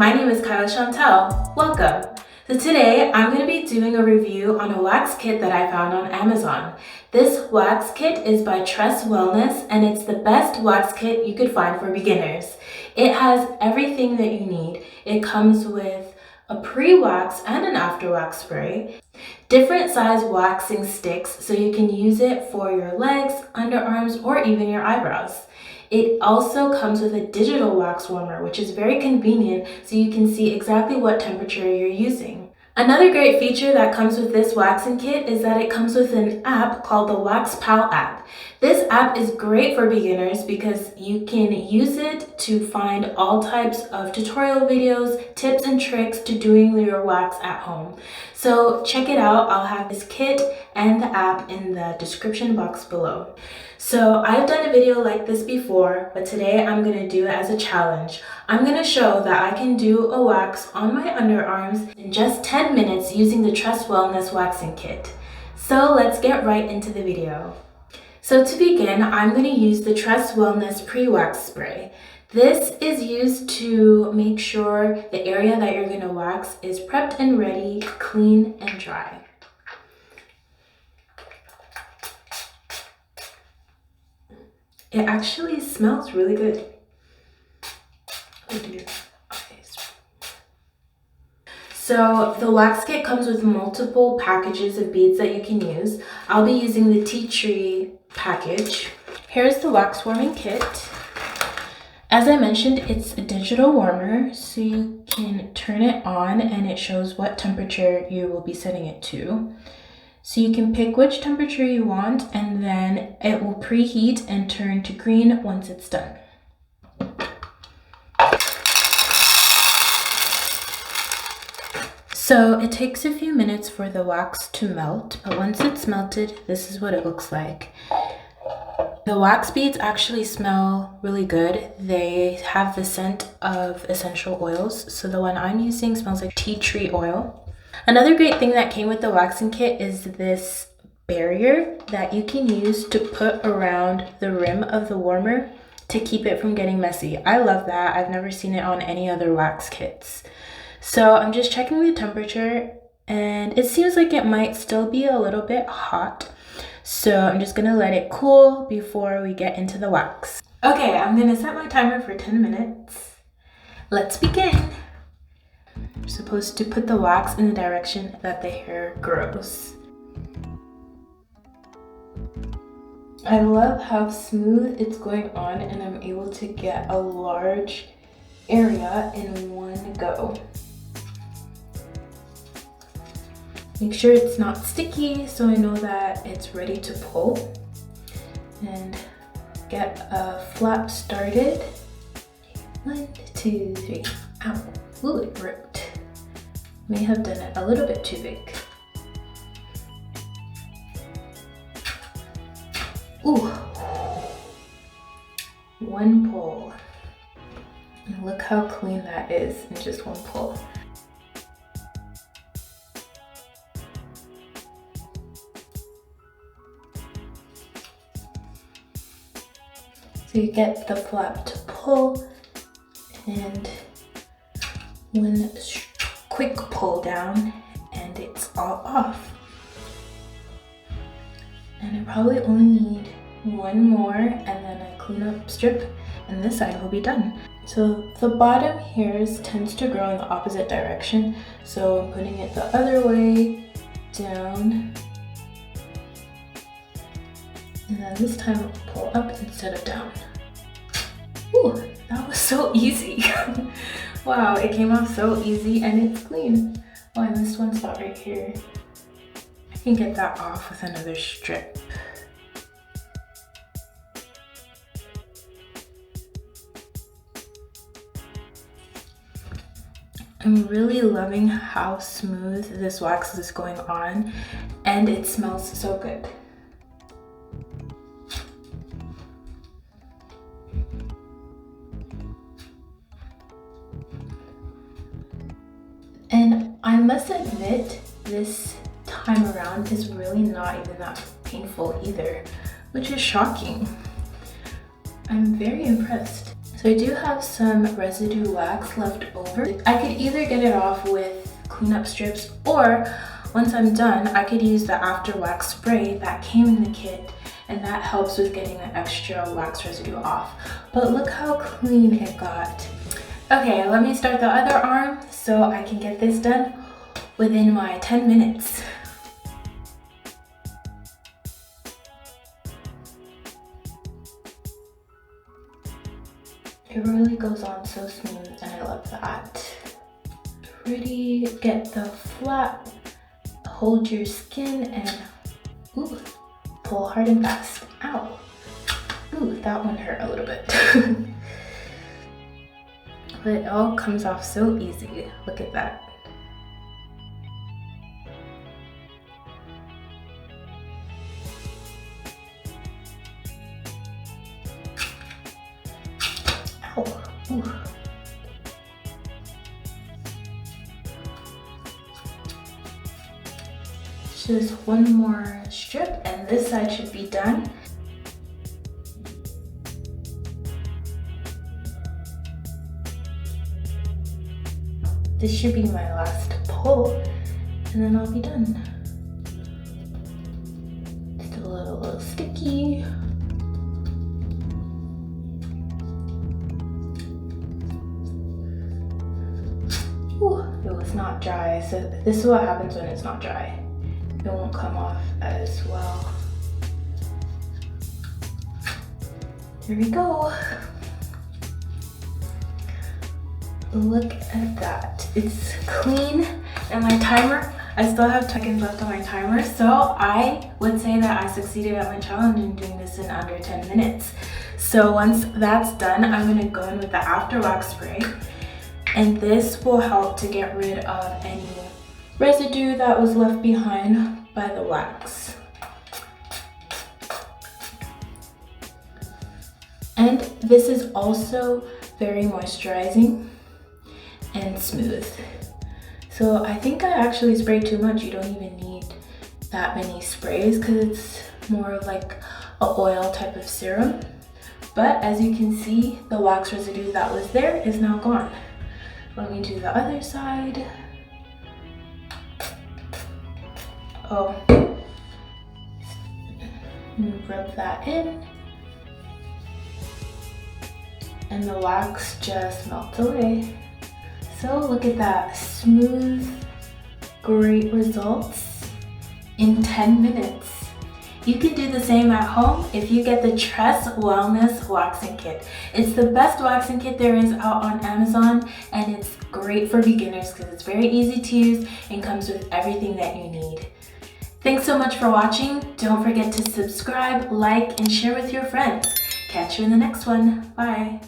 my name is Kyla Chantel. Welcome. So today I'm going to be doing a review on a wax kit that I found on Amazon. This wax kit is by Tress and it's the best wax kit you could find for beginners. It has everything that you need. It comes with a pre-wax and an after-wax spray, different size waxing sticks so you can use it for your legs, underarms, or even your eyebrows. It also comes with a digital wax warmer, which is very convenient so you can see exactly what temperature you're using. Another great feature that comes with this waxing kit is that it comes with an app called the Wax Pal app. This app is great for beginners because you can use it to find all types of tutorial videos, tips and tricks to doing your wax at home. So check it out. I'll have this kit and the app in the description box below. So I've done a video like this before, but today I'm going to do it as a challenge. I'm going to show that I can do a wax on my underarms in just 10 minutes using the Tress Wellness waxing kit. So let's get right into the video. So to begin, I'm going to use the Tress Wellness pre-wax spray. This is used to make sure the area that you're going to wax is prepped and ready, clean and dry. It actually smells really good. Oh dear. Okay. So the wax kit comes with multiple packages of beads that you can use. I'll be using the tea tree package. Here's the wax warming kit. As I mentioned, it's a digital warmer, so you can turn it on and it shows what temperature you will be setting it to. So you can pick which temperature you want and then it will preheat and turn to green once it's done. So it takes a few minutes for the wax to melt, but once it's melted, this is what it looks like. The wax beads actually smell really good. They have the scent of essential oils. So the one I'm using smells like tea tree oil. Another great thing that came with the waxing kit is this barrier that you can use to put around the rim of the warmer to keep it from getting messy. I love that. I've never seen it on any other wax kits. So I'm just checking the temperature and it seems like it might still be a little bit hot. So I'm just gonna let it cool before we get into the wax. Okay, I'm gonna set my timer for 10 minutes. Let's begin. You're supposed to put the wax in the direction that the hair grows. I love how smooth it's going on and I'm able to get a large area in one go. Make sure it's not sticky so I know that it's ready to pull. And get a flap started. 1, 2, 3. Ow. Ooh, it ripped. May have done it a little bit too big. Ooh. One pull. And look how clean that is in just one pull. So you get the flap to pull and one quick pull down and it's all off. And I probably only need one more and then a cleanup strip and this side will be done. So the bottom hairs tends to grow in the opposite direction. So I'm putting it the other way down. And then this time I'll pull up instead of down. Ooh, that was so easy. Wow, it came off so easy and it's clean. Oh, I missed one spot right here. I can get that off with another strip. I'm really loving how smooth this wax is going on and it smells so good. And I must admit, this time around is really not even that painful either, which is shocking. I'm very impressed. So I do have some residue wax left over. I could either get it off with cleanup strips, or once I'm done, I could use the after wax spray that came in the kit, and that helps with getting the extra wax residue off. But look how clean it got. Okay, let me start the other arm so I can get this done within my 10 minutes. It really goes on so smooth, and I love that. Pretty, get the flat, hold your skin, and ooh, pull hard and fast. Ow. Ooh, that one hurt a little bit. But it all comes off so easy. Look at that. Ow. Ooh. Just one more strip, and this side should be done. This should be my last pull, and then I'll be done. Still a little sticky. Ooh, it was not dry. So this is what happens when it's not dry. It won't come off as well. There we go. Look at that. It's clean, and my timer, I still have seconds left on my timer, so I would say that I succeeded at my challenge in doing this in under 10 minutes. So once that's done, I'm gonna go in with the after wax spray, and this will help to get rid of any residue that was left behind by the wax. And this is also very moisturizing and smooth. So I think I actually sprayed too much. You don't even need that many sprays because it's more of like an oil type of serum. But as you can see, the wax residue that was there is now gone. Let me do the other side. Oh, rub that in, and the wax just melts away. So look at that, smooth, great results in 10 minutes. You can do the same at home if you get the Tress Wellness Waxing Kit. It's the best waxing kit there is out on Amazon, and it's great for beginners because it's very easy to use and comes with everything that you need. Thanks so much for watching. Don't forget to subscribe, like, and share with your friends. Catch you in the next one. Bye.